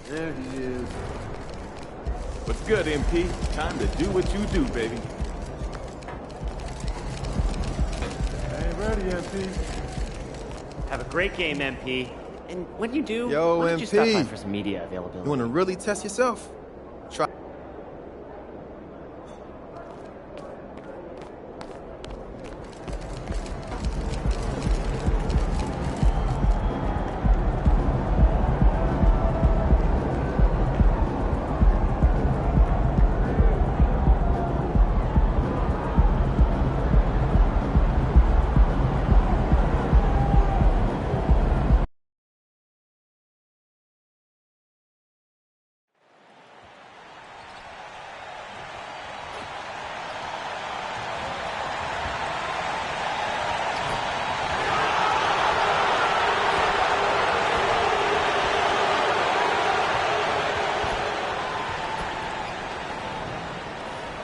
There he is. What's good, MP? Time to do what you do, baby. I ain't ready, MP. Have a great game, MP. And when you do, Yo, why don't you stop by MP. for some media availability? You want to really test yourself? Try.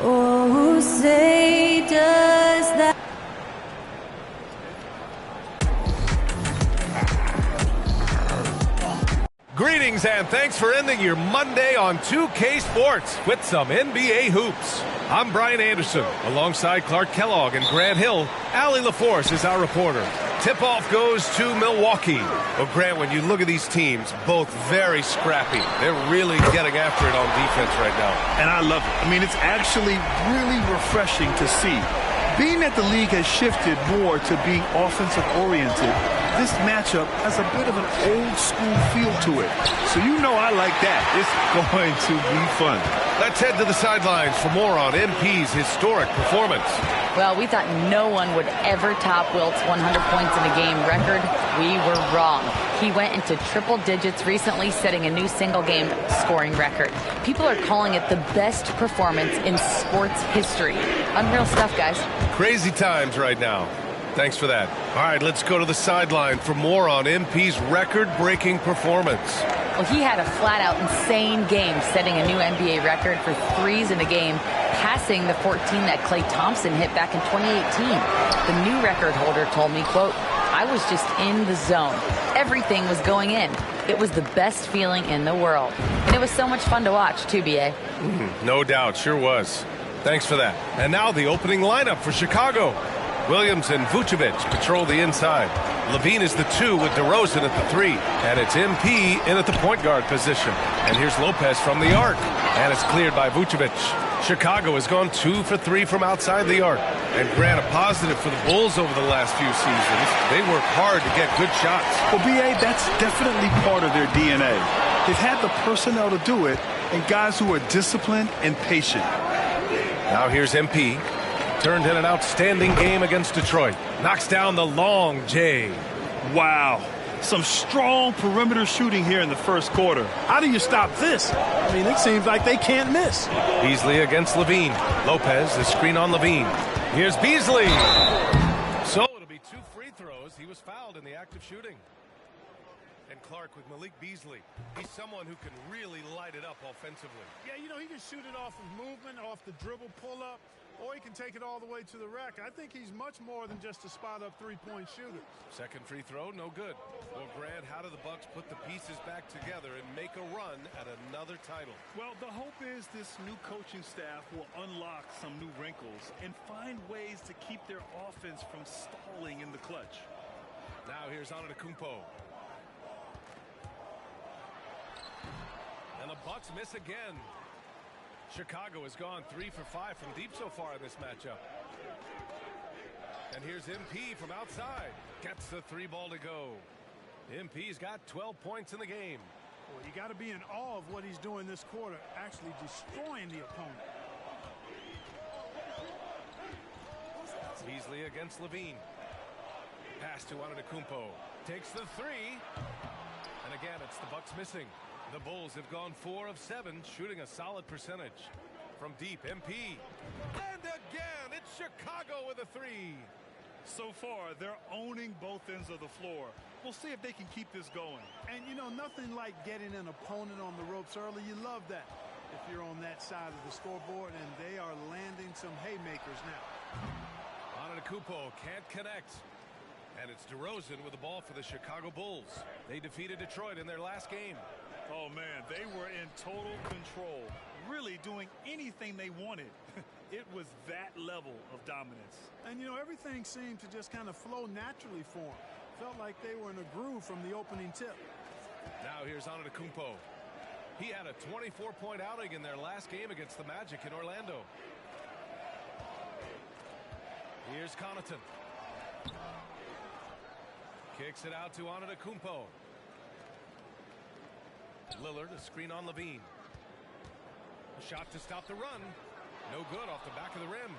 Oh, say does that. Greetings and thanks for ending your Monday on 2K Sports with some NBA hoops. I'm Brian Anderson, alongside Clark Kellogg and Grant Hill. Allie LaForce is our reporter. Tip-off goes to Milwaukee. Well, Grant, when you look at these teams, both very scrappy. They're really getting after it on defense right now. And I love it. I mean, it's actually really refreshing to see. Being that the league has shifted more to being offensive-oriented, this matchup has a bit of an old-school feel to it. So you know I like that. It's going to be fun. Let's head to the sidelines for more on MP's historic performance. Well, we thought no one would ever top Wilt's 100 points in a game record. We were wrong. He went into triple digits recently, setting a new single-game scoring record. People are calling it the best performance in sports history. Unreal stuff, guys. Crazy times right now. Thanks for that. All right, let's go to the sideline for more on MP's record-breaking performance. Well, he had a flat-out insane game, setting a new NBA record for threes in a game, passing the 14 that Klay Thompson hit back in 2018. The new record holder told me, quote, "I was just in the zone. Everything was going in. It was the best feeling in the world." And it was so much fun to watch, too, B.A. No doubt, sure was. Thanks for that. And now the opening lineup for Chicago. Williams and Vucevic patrol the inside. Levine is the 2 with DeRozan at the 3. And it's MP in at the point guard position. And here's Lopez from the arc. And it's cleared by Vucevic. Chicago has gone 2 for 3 from outside the arc. And Grant, a positive for the Bulls over the last few seasons. They work hard to get good shots. Well, B.A., that's definitely part of their DNA. They've had the personnel to do it and guys who are disciplined and patient. Now here's MP. Turned in an outstanding game against Detroit. Knocks down the long J. Wow. Some strong perimeter shooting here in the first quarter. How do you stop this? I mean, it seems like they can't miss. Beasley against Levine. Lopez, the screen on Levine. Here's Beasley. So it'll be 2 free throws. He was fouled in the act of shooting. And Clark with Malik Beasley. He's someone who can really light it up offensively. Yeah, you know, he can shoot it off of movement, off the dribble pull-up, or he can take it all the way to the rack. I think he's much more than just a spot-up three-point shooter. Second free throw, no good. Well, Grant, how do the Bucks put the pieces back together and make a run at another title? Well, the hope is this new coaching staff will unlock some new wrinkles and find ways to keep their offense from stalling in the clutch. Now here's Antetokounmpo. And the Bucks miss again. Chicago has gone 3 for 5 from deep so far in this matchup. And here's MP from outside. Gets the 3 ball to go. MP's got 12 points in the game. Well, you got to be in awe of what he's doing this quarter, actually destroying the opponent. Beasley against Levine. Pass to Antetokounmpo. Takes the 3. And again, it's the Bucks missing. The Bulls have gone 4 of 7, shooting a solid percentage. From deep, MP. And again, it's Chicago with a 3. So far, they're owning both ends of the floor. We'll see if they can keep this going. And, you know, nothing like getting an opponent on the ropes early. You love that if you're on that side of the scoreboard, and they are landing some haymakers now. Antetokounmpo can't connect. And it's DeRozan with the ball for the Chicago Bulls. They defeated Detroit in their last game. Oh, man, they were in total control, really doing anything they wanted. It was that level of dominance. And, you know, everything seemed to just kind of flow naturally for them. Felt like they were in a groove from the opening tip. Now here's Antetokounmpo. He had a 24-point outing in their last game against the Magic in Orlando. Here's Connaughton. Kicks it out to Antetokounmpo. Lillard, a screen on Levine. A shot to stop the run. No good off the back of the rim.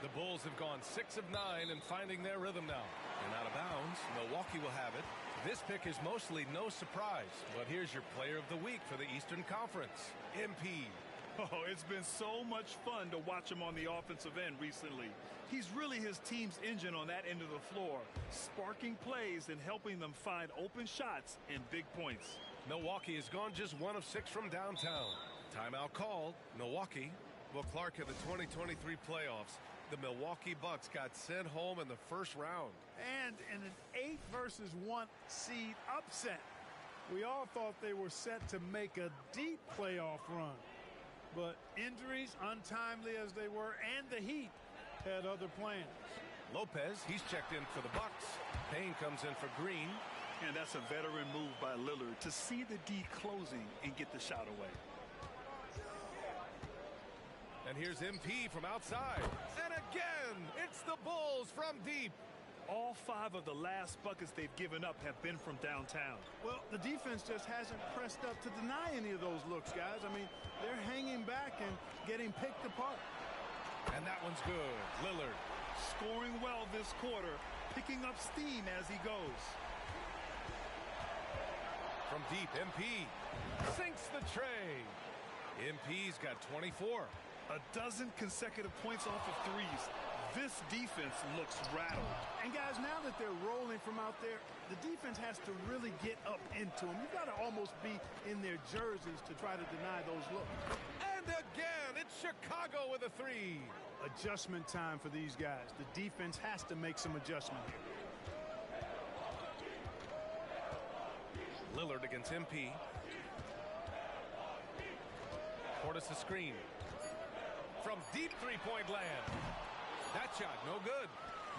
The Bulls have gone 6 of 9 and finding their rhythm now. And out of bounds, Milwaukee will have it. This pick is mostly no surprise, but here's your player of the week for the Eastern Conference, MP. Oh, it's been so much fun to watch him on the offensive end recently. He's really his team's engine on that end of the floor, sparking plays and helping them find open shots and big points. Milwaukee has gone just 1 of 6 from downtown. Timeout called. Milwaukee. Well, Clark, in the 2023 playoffs, the Milwaukee Bucks got sent home in the first round. And in an 8-versus-1 seed upset. We all thought they were set to make a deep playoff run. But injuries, untimely as they were, and the Heat had other plans. Lopez, he's checked in for the Bucks. Payne comes in for Green. And that's a veteran move by Lillard to see the D closing and get the shot away. And here's MP from outside. And again, it's the Bulls from deep. All 5 of the last buckets they've given up have been from downtown. Well, the defense just hasn't pressed up to deny any of those looks, guys. I mean, they're hanging back and getting picked apart. And that one's good. Lillard scoring well this quarter, picking up steam as he goes. From deep, MP sinks the tray. MP's got 24. A dozen consecutive points off of threes. This defense looks rattled. And guys, now that they're rolling from out there, the defense has to really get up into them. You've got to almost be in their jerseys to try to deny those looks. And again, it's Chicago with a 3. Adjustment time for these guys. The defense has to make some adjustment here. Lillard against MP. Portis a screen. From deep three-point land. That shot, no good.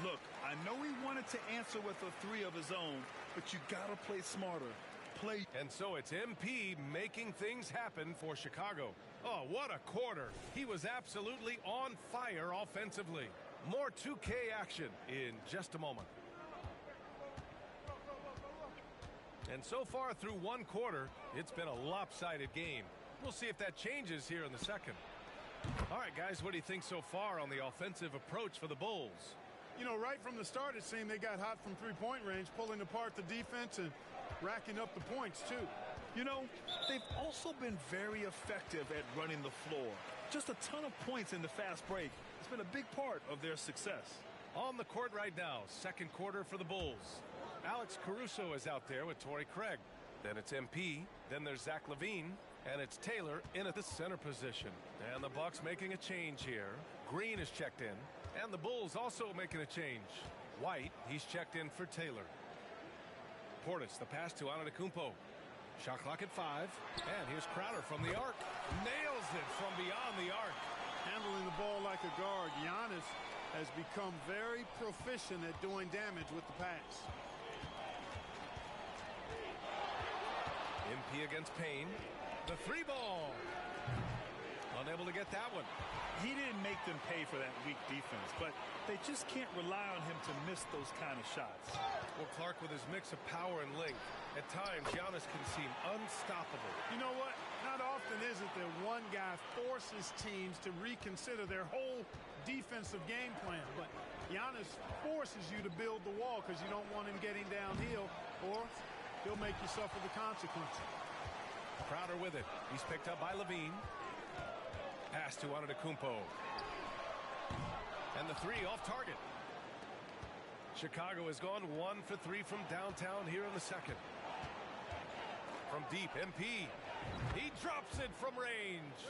Look, I know he wanted to answer with a 3 of his own, but you gotta play smarter. And so it's MP making things happen for Chicago. Oh, what a quarter. He was absolutely on fire offensively. More 2K action in just a moment. And so far through 1 quarter, it's been a lopsided game. We'll see if that changes here in the second. All right, guys, what do you think so far on the offensive approach for the Bulls? You know, right from the start, it seemed they got hot from three-point range, pulling apart the defense and racking up the points, too. You know, they've also been very effective at running the floor. Just a ton of points in the fast break. It's been a big part of their success. On the court right now, second quarter for the Bulls. Alex Caruso is out there with Torrey Craig. Then it's MP. Then there's Zach LaVine. And it's Taylor in at the center position. And the Bucks making a change here. Green is checked in. And the Bulls also making a change. White, he's checked in for Taylor. Portis, the pass to Antetokounmpo. Shot clock at 5. And here's Crowder from the arc. Nails it from beyond the arc. Handling the ball like a guard. Giannis has become very proficient at doing damage with the pass. MP against Payne. The 3 ball. Unable to get that one. He didn't make them pay for that weak defense, but they just can't rely on him to miss those kind of shots. Well, Clark, with his mix of power and length, at times Giannis can seem unstoppable. You know what? Not often is it that one guy forces teams to reconsider their whole defensive game plan, but Giannis forces you to build the wall because you don't want him getting downhill, or he'll make you suffer the consequences. Crowder with it. He's picked up by LaVine. Pass to Antetokounmpo. And the 3 off target. Chicago has gone 1 for 3 from downtown here in the second. From deep, MP. He drops it from range.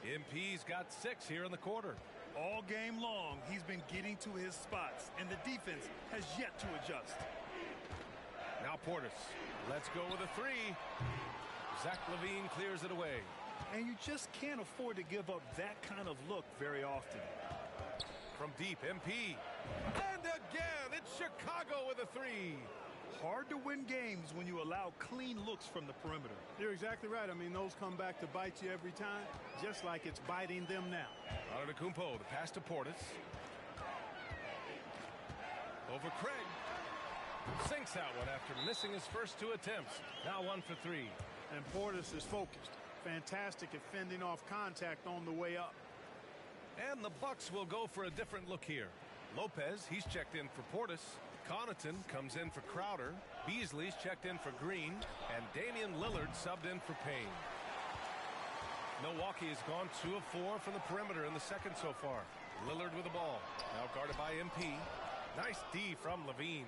MP's got 6 here in the quarter. All game long, he's been getting to his spots, and the defense has yet to adjust. Now Portis. Let's go with a three. Zach LaVine clears it away. And you just can't afford to give up that kind of look very often. From deep, MP. And again, it's Chicago with a three. Hard to win games when you allow clean looks from the perimeter. You're exactly right. I mean, those come back to bite you every time, just like it's biting them now. Antetokounmpo, the pass to Portis. Over Craig. Sinks that one after missing his first two attempts. Now 1 for 3. And Portis is focused. Fantastic at fending off contact on the way up. And the Bucks will go for a different look here. Lopez, he's checked in for Portis. Connaughton comes in for Crowder. Beasley's checked in for Green. And Damian Lillard subbed in for Payne. Milwaukee has gone 2 of 4 from the perimeter in the second so far. Lillard with the ball. Now guarded by MP. Nice D from LaVine.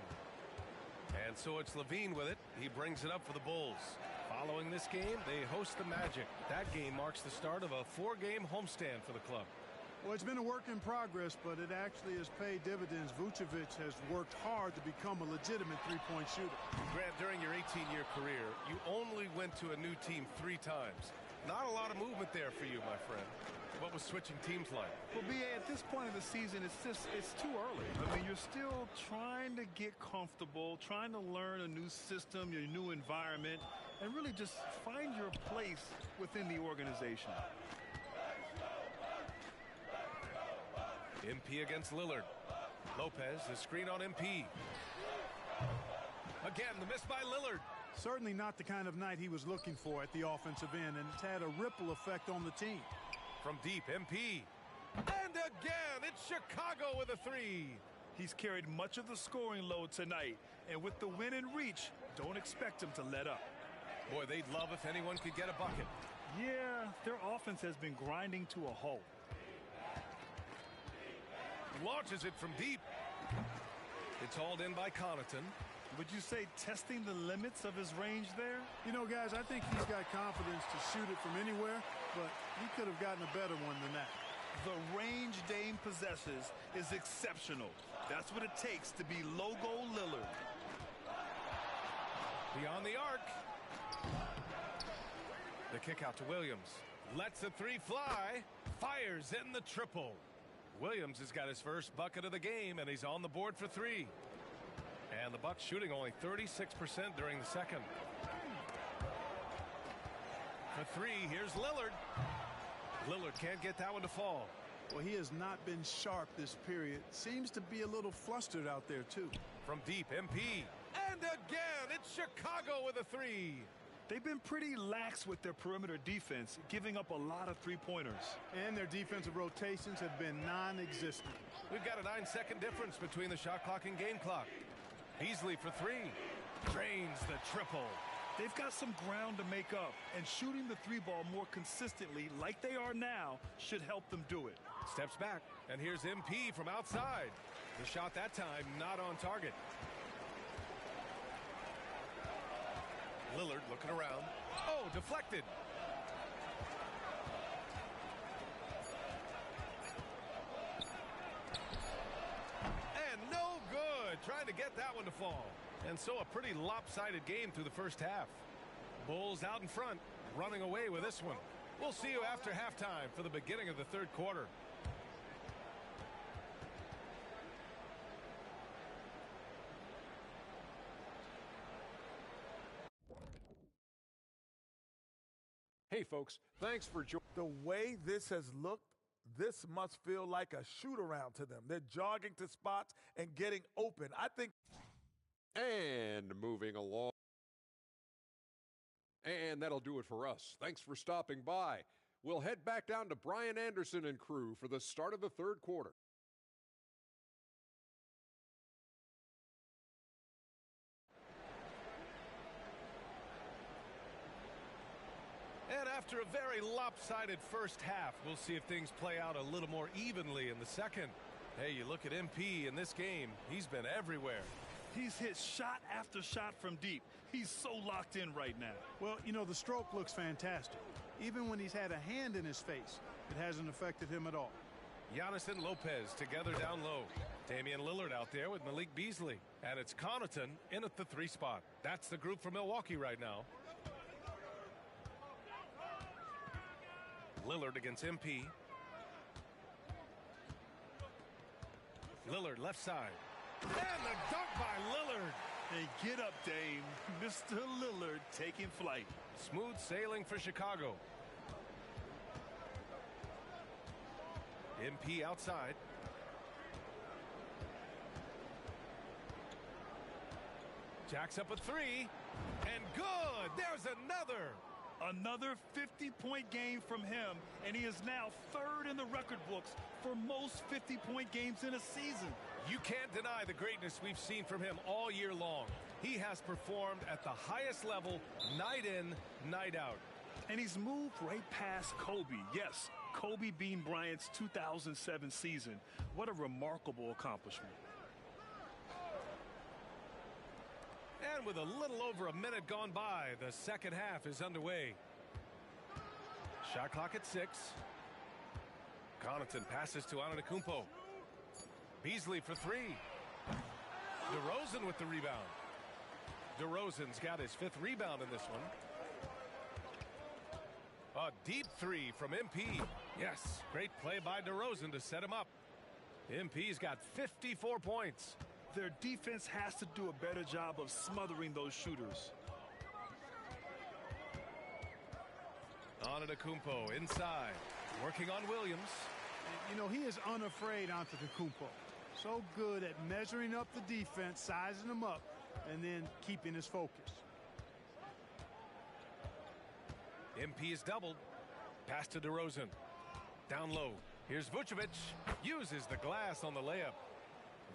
And so it's LaVine with it. He brings it up for the Bulls. Following this game, they host the Magic. That game marks the start of a 4-game homestand for the club. Well, it's been a work in progress, but it actually has paid dividends. Vucevic has worked hard to become a legitimate three-point shooter. Grant, during your 18-year career, you only went to a new team 3 times. Not a lot of movement there for you, my friend. What was switching teams like? Well, B.A., at this point of the season, it's too early. I mean, you're still trying to get comfortable, trying to learn a new system, your new environment, and really just find your place within the organization. MP against Lillard. Lopez, the screen on MP. Again, the miss by Lillard. Certainly not the kind of night he was looking for at the offensive end, and it's had a ripple effect on the team. From deep, MP. And again, it's Chicago with a three. He's carried much of the scoring load tonight, and with the win in reach, don't expect him to let up. Boy, they'd love if anyone could get a bucket. Yeah, their offense has been grinding to a halt. Launches it from deep. It's hauled in by Connaughton. Would you say testing the limits of his range there? You know, guys, I think he's got confidence to shoot it from anywhere, but he could have gotten a better one than that. The range Dame possesses is exceptional. That's what it takes to be logo Lillard. Beyond the arc. The kick out to Williams. Lets the three fly. Fires in the triple. Williams has got his first bucket of the game, and he's on the board for 3. And the Bucks shooting only 36% during the second. For 3, here's Lillard. Lillard can't get that one to fall. Well, he has not been sharp this period. Seems to be a little flustered out there, too. From deep, MP. And again, it's Chicago with a 3. They've been pretty lax with their perimeter defense, giving up a lot of three-pointers. And their defensive rotations have been non-existent. We've got a 9-second difference between the shot clock and game clock. Beasley for 3. Drains the triple. They've got some ground to make up, and shooting the 3-ball more consistently like they are now should help them do it. Steps back, and here's MP from outside. The shot that time not on target. Lillard looking around. Oh, deflected. And no good. Trying to get that one to fall. And so a pretty lopsided game through the first half. Bulls out in front, running away with this one. We'll see you after halftime for the beginning of the third quarter. Hey, folks, thanks for joining. The way this has looked, this must feel like a shoot-around to them. They're jogging to spots and getting open. I think. And moving along. And that'll do it for us. Thanks for stopping by. We'll head back down to Brian Anderson and crew for the start of the third quarter. And after a very lopsided first half, we'll see if things play out a little more evenly in the second. Hey, you look at MP in this game, he's been everywhere. He's hit shot after shot from deep. He's so locked in right now. Well, you know, the stroke looks fantastic. Even when he's had a hand in his face, it hasn't affected him at all. Giannis and Lopez together down low. Damian Lillard out there with Malik Beasley. And it's Connaughton in at the 3 spot. That's the group for Milwaukee right now. Lillard against MP. Lillard left side. And the dunk by Lillard. Hey, get up, Dame. Mr. Lillard taking flight. Smooth sailing for Chicago. MP outside. Jacks up a 3. And good. There's another. Another 50-point game from him, and he is now 3rd in the record books for most 50-point games in a season. You can't deny the greatness we've seen from him all year long. He has performed at the highest level, night in, night out. And he's moved right past Kobe. Yes, Kobe Bean Bryant's 2007 season. What a remarkable accomplishment. And with a little over a minute gone by, the second half is underway. Shot clock at 6. Connaughton passes to Antetokounmpo. Beasley for 3. DeRozan with the rebound. DeRozan's got his 5th rebound in this one. A deep 3 from MP. Yes, great play by DeRozan to set him up. MP's got 54 points. Their defense has to do a better job of smothering those shooters. Antetokounmpo inside, working on Williams. You know, he is unafraid, Antetokounmpo. So good at measuring up the defense, sizing them up, and then keeping his focus. MP is doubled. Pass to DeRozan. Down low. Here's Vucevic. Uses the glass on the layup.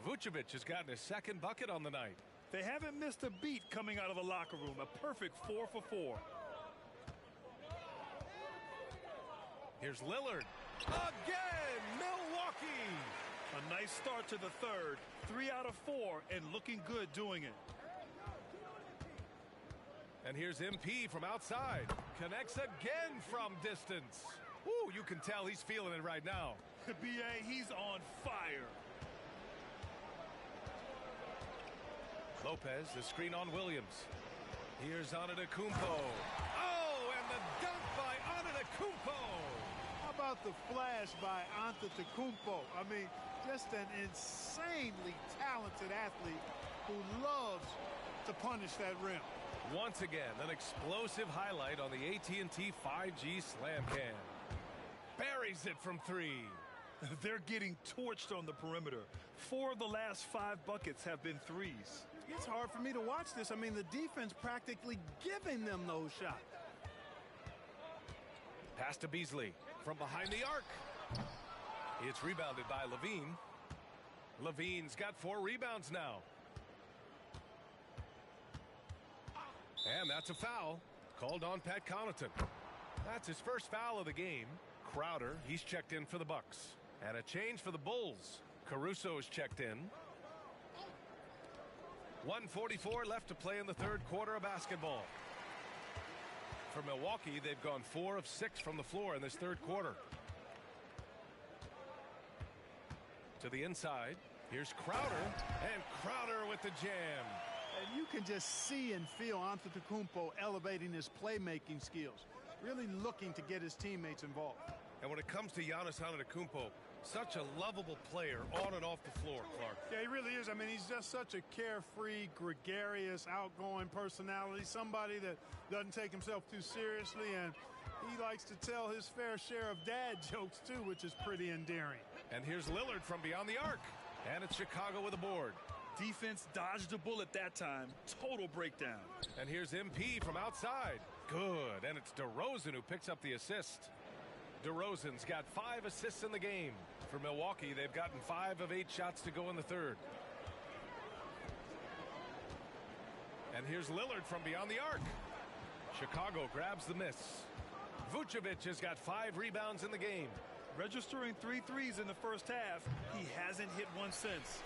Vucevic has gotten his 2nd bucket on the night. They haven't missed a beat coming out of the locker room. A perfect 4 for 4. Here's Lillard. Again, Milwaukee. A nice start to the 3rd. 3 out of 4, and looking good doing it. And here's MP from outside. Connects again from distance. Ooh, you can tell he's feeling it right now. B.A., he's on fire. Lopez, the screen on Williams. Here's Antetokounmpo. Oh, and the dunk by Antetokounmpo. How about the flash by Antetokounmpo? I mean, just an insanely talented athlete who loves to punish that rim. Once again, an explosive highlight on the AT&T 5G Slam Cam. Buries it from 3. They're getting torched on the perimeter. 4 of the last 5 buckets have been 3s. It's hard for me to watch this. I mean, the defense practically giving them those shots. Pass to Beasley from behind the arc. It's rebounded by Levine. Levine's got 4 rebounds now. And that's a foul called on Pat Connaughton. That's his first foul of the game. Crowder, he's checked in for the Bucks. And a change for the Bulls. Caruso is checked in. 1:44 left to play in the 3rd quarter of basketball. For Milwaukee, they've gone 4 of 6 from the floor in this 3rd quarter. To the inside. Here's Crowder. And Crowder with the jam. And you can just see and feel Antetokounmpo elevating his playmaking skills. Really looking to get his teammates involved. And when it comes to Giannis Antetokounmpo, such a lovable player on and off the floor, Clark. Yeah, he really is. I mean, he's just such a carefree, gregarious, outgoing personality. Somebody that doesn't take himself too seriously, and he likes to tell his fair share of dad jokes, too, which is pretty endearing. And here's Lillard from beyond the arc. And it's Chicago with a board. Defense dodged a bullet that time. Total breakdown. And here's MP from outside. Good. And it's DeRozan who picks up the assist. DeRozan's got 5 assists in the game. For Milwaukee, they've gotten 5 of 8 shots to go in the 3rd. And here's Lillard from beyond the arc. Chicago grabs the miss. Vucevic has got 5 rebounds in the game. Registering 3 threes in the first half. He hasn't hit one since.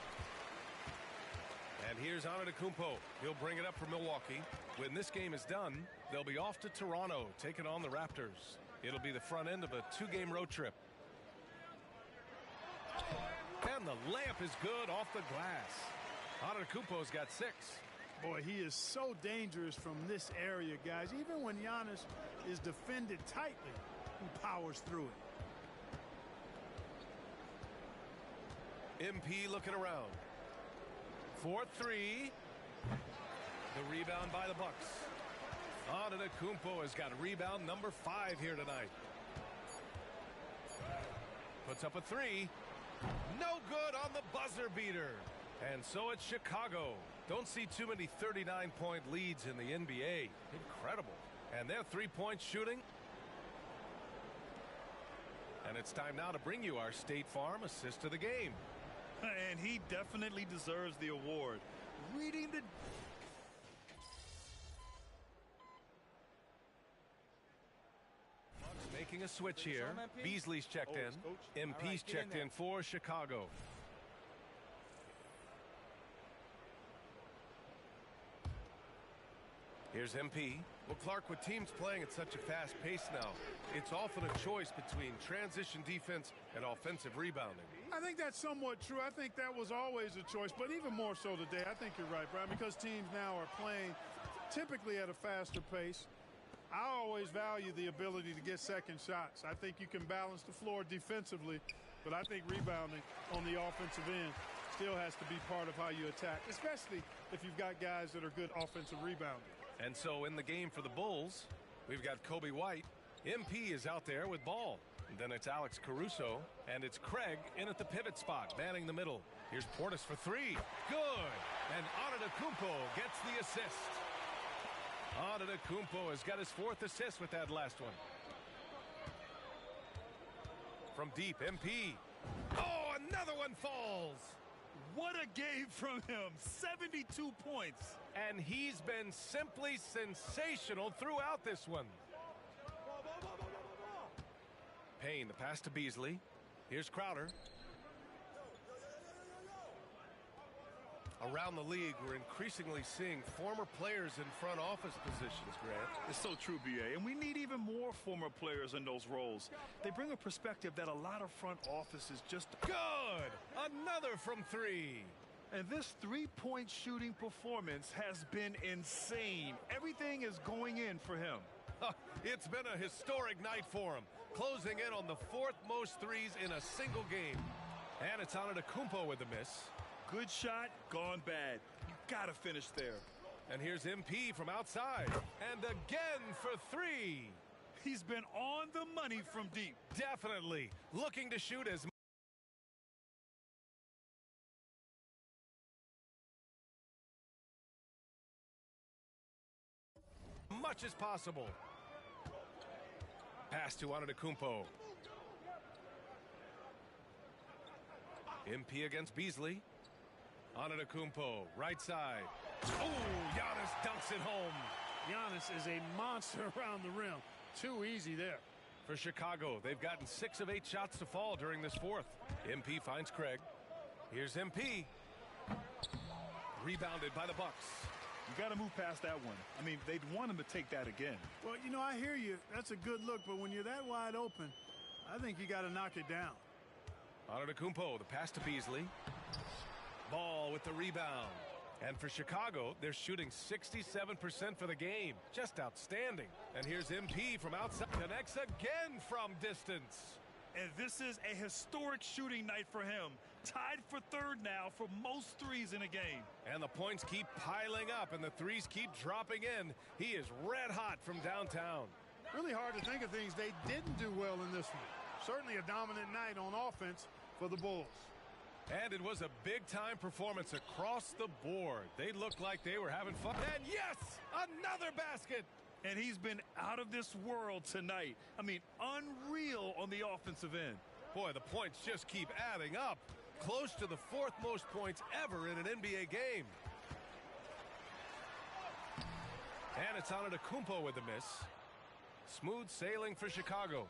And here's Antetokounmpo. He'll bring it up for Milwaukee. When this game is done, they'll be off to Toronto, taking on the Raptors. It'll be the front end of a 2-game road trip. the layup is good off the glass. Antetokounmpo's got 6. Boy, he is so dangerous from this area, guys. Even when Giannis is defended tightly, he powers through it. MP looking around. 4-3. The rebound by the Bucks. Antetokounmpo has got rebound number 5 here tonight. Puts up a 3. No good on the buzzer beater. And so it's Chicago. Don't see too many 39-point leads in the NBA. Incredible. And their three-point shooting. And it's time now to bring you our State Farm assist of the game. And he definitely deserves the award. Reading the... Making a switch here. Beasley's checked in. MP's checked in for Chicago. Here's MP. Well, Clark, with teams playing at such a fast pace now, it's often a choice between transition defense and offensive rebounding. I think that's somewhat true. I think that was always a choice, but even more so today. I think you're right, Brian, because teams now are playing typically at a faster pace. I always value the ability to get second shots. I think you can balance the floor defensively, but I think rebounding on the offensive end still has to be part of how you attack, especially if you've got guys that are good offensive rebounders. And so in the game for the Bulls, we've got Kobe White. MP is out there with ball. And then it's Alex Caruso, and it's Craig in at the pivot spot, manning the middle. Here's Portis for 3. Good. And Antetokounmpo gets the assist. Antetokounmpo has got his 4th assist with that last one. From deep, MP. Oh, another one falls. What a game from him. 72 points. And he's been simply sensational throughout this one. Payne, the pass to Beasley. Here's Crowder. Around the league, we're increasingly seeing former players in front office positions, Grant. It's so true, B.A., and we need even more former players in those roles. They bring a perspective that a lot of front offices just... Good! Another from 3. And this three-point shooting performance has been insane. Everything is going in for him. It's been a historic night for him, closing in on the 4th most threes in a single game. And it's Antetokounmpo with the miss. Good shot, gone bad. You gotta finish there. And here's MP from outside. And again for 3. He's been on the money from deep. Definitely. Looking to shoot as much as possible. Pass to Antetokounmpo. MP against Beasley. Antetokounmpo, right side. Oh, Giannis dunks it home. Giannis is a monster around the rim. Too easy there. For Chicago, they've gotten 6 of 8 shots to fall during this 4th. MP finds Craig. Here's MP. Rebounded by the Bucks. You got to move past that one. I mean, they'd want him to take that again. Well, you know, I hear you. That's a good look, but when you're that wide open, I think you got to knock it down. Antetokounmpo, the pass to Beasley. Ball with the rebound. And for Chicago, they're shooting 67% for the game. Just outstanding. And here's MP from outside. Connects again from distance. And this is a historic shooting night for him. Tied for 3rd now for most threes in a game. And the points keep piling up and the threes keep dropping in. He is red hot from downtown. Really hard to think of things they didn't do well in this one. Certainly a dominant night on offense for the Bulls. And it was a big-time performance across the board. They looked like they were having fun. And yes, another basket. And he's been out of this world tonight. I mean, unreal on the offensive end. Boy, the points just keep adding up. Close to the 4th most points ever in an NBA game. And it's Antetokounmpo with the miss. Smooth sailing for Chicago.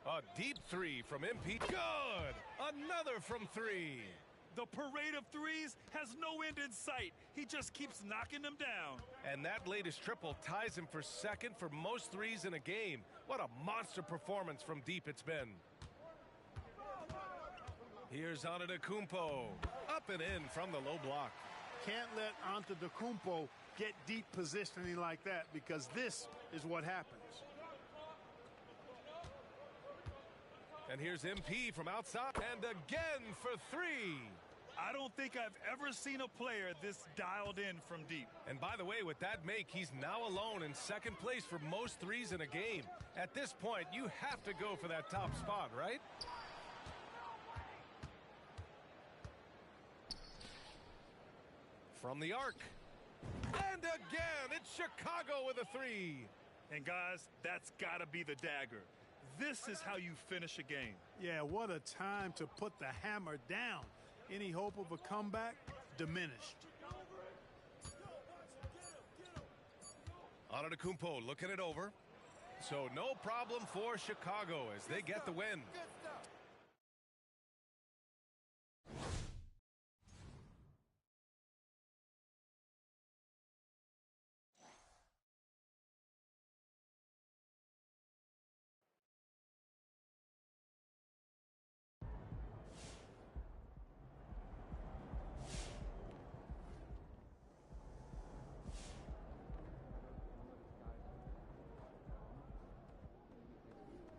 A deep 3 from MP. Good! Another from 3. The parade of threes has no end in sight. He just keeps knocking them down. And that latest triple ties him for 2nd for most threes in a game. What a monster performance from deep it's been. Here's Antetokounmpo. Up and in from the low block. Can't let Antetokounmpo get deep positioning like that, because this is what happens. And here's MP from outside. And again for three. I don't think I've ever seen a player this dialed in from deep. And by the way, with that make, he's now alone in second place for most threes in a game. At this point, you have to go for that top spot, right? From the arc. And again, it's Chicago with a three. And guys, that's got to be the dagger. This is how you finish a game. Yeah, what a time to put the hammer down. Any hope of a comeback diminished. Antetokounmpo looking it over. So no problem for Chicago as they get the win.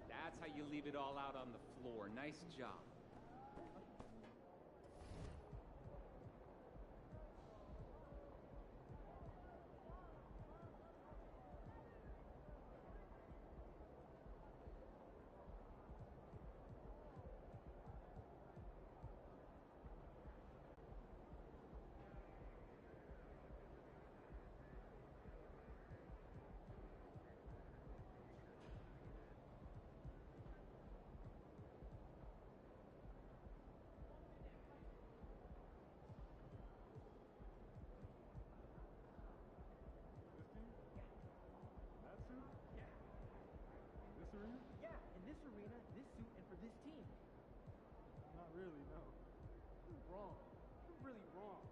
That's how you leave it all out on the floor. Nice job. Yeah, in this arena, this suit, and for this team. Not really, no. You're wrong. You're really wrong.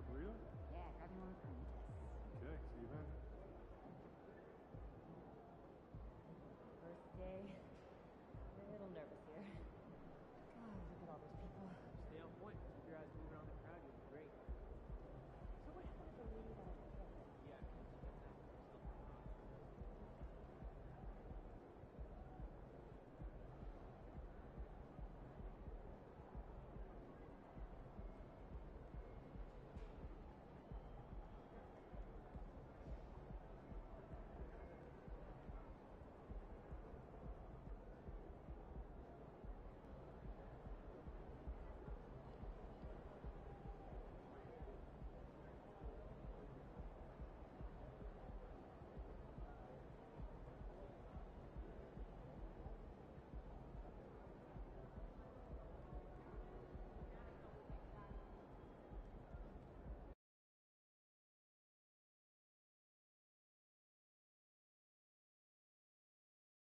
that burrito? Yeah, grab me one of those. Okay, see you then.